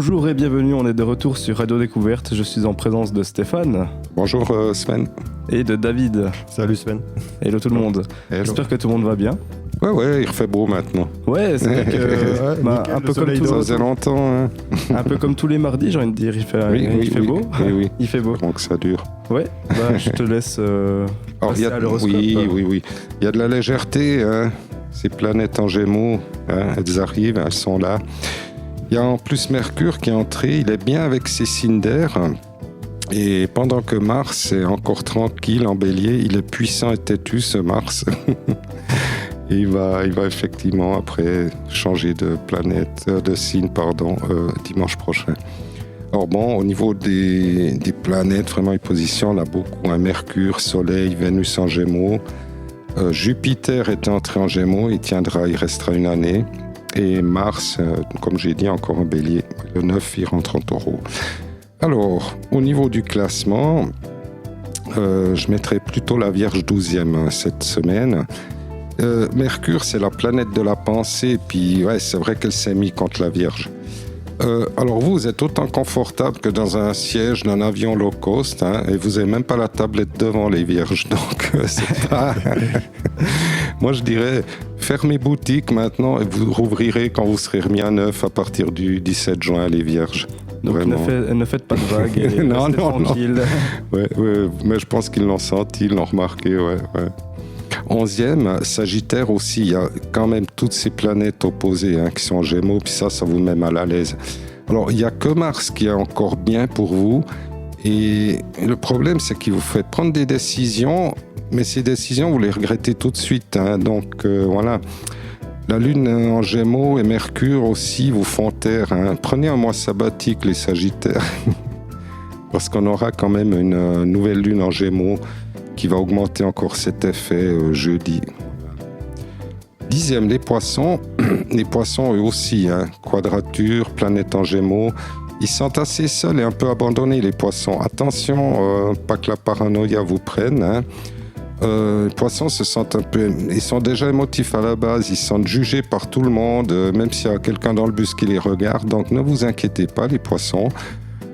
Bonjour et bienvenue, on est de retour sur Radio Découverte. Je suis en présence de Stéphane. Bonjour Sven. Et de David. Salut Sven. Hello tout le monde. Hello. J'espère que tout le monde va bien. Ouais, il refait beau maintenant. Ouais, c'est vrai que nickel, un peu comme soleil tous Ça faisait longtemps. Hein. un peu comme tous les mardis, j'ai envie de dire, il fait beau. Oui. Il fait beau. Donc ça dure. Ouais, je te laisse passer à l'horoscope. Oui. Il y a de la légèreté. Hein. Ces planètes en Gémeaux, hein, elles arrivent, elles sont là. Il y a en plus Mercure qui est entré. Il est bien avec ses signes d'air. Et pendant que Mars est encore tranquille en Bélier, il est puissant et têtu ce Mars. Et il va effectivement après changer de planète, de signe, dimanche prochain. Alors bon, au niveau des planètes, vraiment, il positionne, on a beaucoup. Hein, Mercure, Soleil, Vénus en Gémeaux. Jupiter est entré en Gémeaux, il restera une année. Et Mars, comme j'ai dit, encore en Bélier. Le 9, il rentre en Taureau. Alors, au niveau du classement, je mettrai plutôt la Vierge 12e cette semaine. Mercure, c'est la planète de la pensée, puis ouais, c'est vrai qu'elle s'est mise contre la Vierge. Alors vous êtes autant confortable que dans un siège d'un avion low cost, hein, et vous n'avez même pas la tablette devant les Vierges, donc c'est pas... Moi je dirais, fermez boutique maintenant et vous rouvrirez quand vous serez remis à neuf à partir du 17 juin, les Vierges. Donc ne faites pas de vagues, et non, restez tranquille. Ouais, mais je pense qu'ils l'ont senti, ils l'ont remarqué, ouais. 11e, Sagittaire aussi, il y a quand même toutes ces planètes opposées hein, qui sont en Gémeaux, puis ça vous met mal à l'aise. Alors, il n'y a que Mars qui est encore bien pour vous, et le problème, c'est qu'il vous fait prendre des décisions, mais ces décisions, vous les regrettez tout de suite. Hein, donc, voilà. La Lune en Gémeaux et Mercure aussi vous font taire. Hein. Prenez un mois sabbatique, les Sagittaires, parce qu'on aura quand même une nouvelle Lune en Gémeaux, qui va augmenter encore cet effet jeudi. 10e, les poissons. Les poissons, eux aussi, hein, quadrature, planète en Gémeaux. Ils sont assez seuls et un peu abandonnés, les poissons. Attention, pas que la paranoïa vous prenne. Hein. Les poissons se sentent un peu... Ils sont déjà émotifs à la base, ils se sentent jugés par tout le monde, même s'il y a quelqu'un dans le bus qui les regarde. Donc ne vous inquiétez pas, les poissons.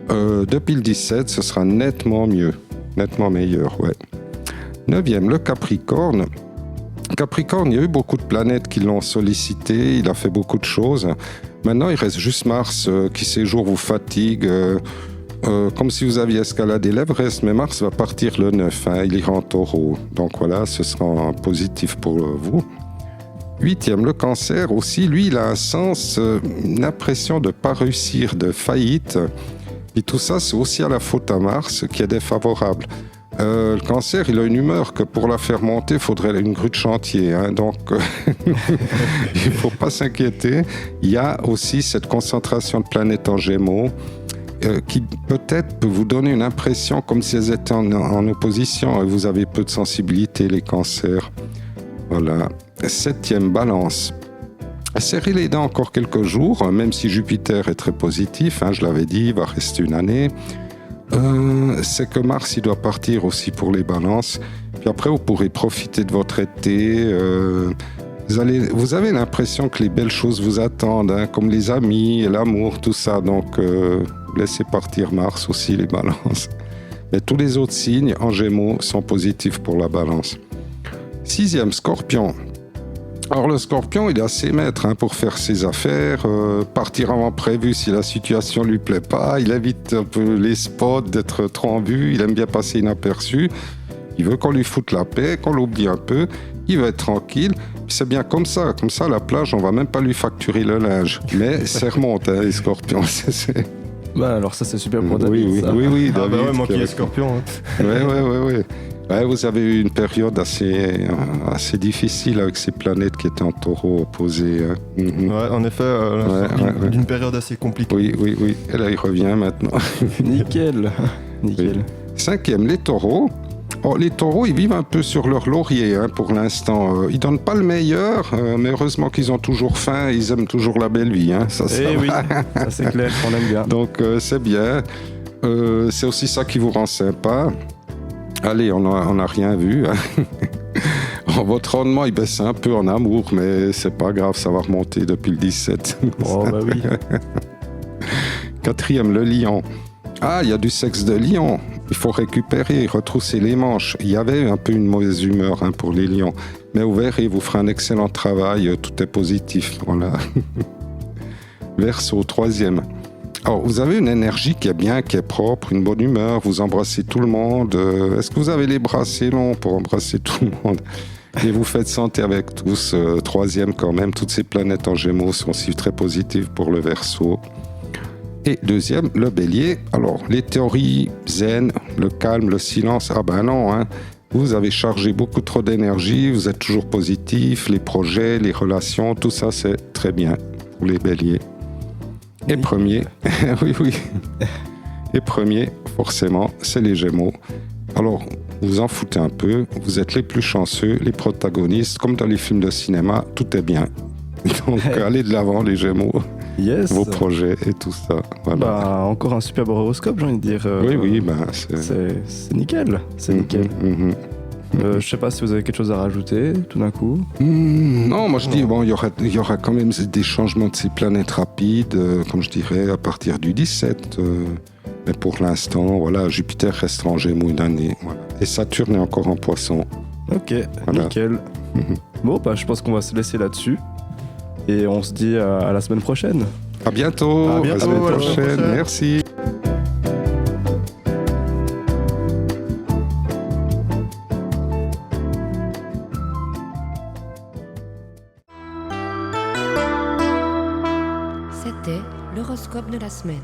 Depuis le 17, ce sera nettement mieux. Nettement meilleur, ouais. 9e, le Capricorne. Capricorne, il y a eu beaucoup de planètes qui l'ont sollicité, il a fait beaucoup de choses. Maintenant, il reste juste Mars qui, ces jours, vous fatigue. Comme si vous aviez escaladé l'Everest, mais Mars va partir le 9, hein, il ira en Taureau. Donc voilà, ce sera positif pour vous. 8e, le Cancer aussi. Lui, il a un sens, une impression de ne pas réussir, de faillite. Et tout ça, c'est aussi à la faute à Mars qui est défavorable. Le Cancer, il a une humeur que pour la faire monter, il faudrait une grue de chantier. Hein, donc, il ne faut pas s'inquiéter. Il y a aussi cette concentration de planètes en Gémeaux qui peut-être peut vous donner une impression comme si elles étaient en opposition et vous avez peu de sensibilité, les Cancers. Voilà. 7e, Balance. Serrez les dents encore quelques jours, même si Jupiter est très positif, hein, je l'avais dit, il va rester une année. C'est que Mars, il doit partir aussi pour les balances. Puis après, vous pourrez profiter de votre été. Vous avez l'impression que les belles choses vous attendent, hein, comme les amis, l'amour, tout ça. Donc, laissez partir Mars aussi, les balances. Mais tous les autres signes en Gémeaux sont positifs pour la balance. 6e, Scorpion. Alors le Scorpion, il est assez maître hein, pour faire ses affaires, partir avant prévu si la situation lui plaît pas, il évite un peu les spots, d'être trop en vue, il aime bien passer inaperçu, il veut qu'on lui foute la paix, qu'on l'oublie un peu, il veut être tranquille, puis c'est bien comme ça à la plage, on va même pas lui facturer le linge, mais ça remonte hein, les Scorpions, Bah alors ça c'est super pour David. Oui, David. Ah bah ouais, moi qui est Scorpion. Hein. Ouais. Ouais, vous avez eu une période assez difficile avec ces planètes qui étaient en Taureau opposées. Hein. Ouais, en effet, d'une période assez compliquée. Oui. Et là, il revient maintenant. Nickel. Oui. 5e, les Taureaux. Oh, les Taureaux, ils vivent un peu sur leur laurier hein, pour l'instant. Ils donnent pas le meilleur, mais heureusement qu'ils ont toujours faim, ils aiment toujours la belle vie. Hein. Ça oui, ça c'est clair, on aime bien. Donc c'est bien. C'est aussi ça qui vous rend sympa. Allez, on n'a rien vu. Votre rendement, il baisse un peu en amour, mais c'est pas grave, ça va remonter depuis le 17. Oh, bah oui. 4e, le lion. Ah, il y a du sexe de lion. Il faut récupérer, retrousser les manches. Il y avait un peu une mauvaise humeur pour les lions. Mais vous verrez, vous ferez un excellent travail. Tout est positif. Voilà. Verseau, 3e. Alors, vous avez une énergie qui est bien, qui est propre, une bonne humeur. Vous embrassez tout le monde. Est-ce que vous avez les bras assez longs pour embrasser tout le monde? Et vous faites santé avec tous. 3e quand même. Toutes ces planètes en Gémeaux sont aussi très positives pour le Verseau. Et 2e, le Bélier. Alors, les théories zen, le calme, le silence, ah ben non, hein. Vous avez chargé beaucoup trop d'énergie, vous êtes toujours positif, les projets, les relations, tout ça c'est très bien pour les Béliers. Et premier, oui. Et premier, forcément, c'est les Gémeaux. Alors, vous en foutez un peu, vous êtes les plus chanceux, les protagonistes, comme dans les films de cinéma, tout est bien. Donc, allez de l'avant les Gémeaux. Yes. Vos projets et tout ça. Voilà. Bah, encore un superbe horoscope, j'ai envie de dire. Oui, c'est nickel. C'est nickel. Je sais pas si vous avez quelque chose à rajouter tout d'un coup. Non, moi je dis, bon, il y aura quand même des changements de ces planètes rapides, comme je dirais, à partir du 17. Mais pour l'instant, voilà, Jupiter restera en Gémeaux une année. Voilà. Et Saturne est encore en Poisson. Ok, voilà. Nickel. Bon, bah, je pense qu'on va se laisser là-dessus. Et on se dit à la semaine prochaine. À bientôt. À bientôt, la semaine prochaine. Merci. C'était l'horoscope de la semaine.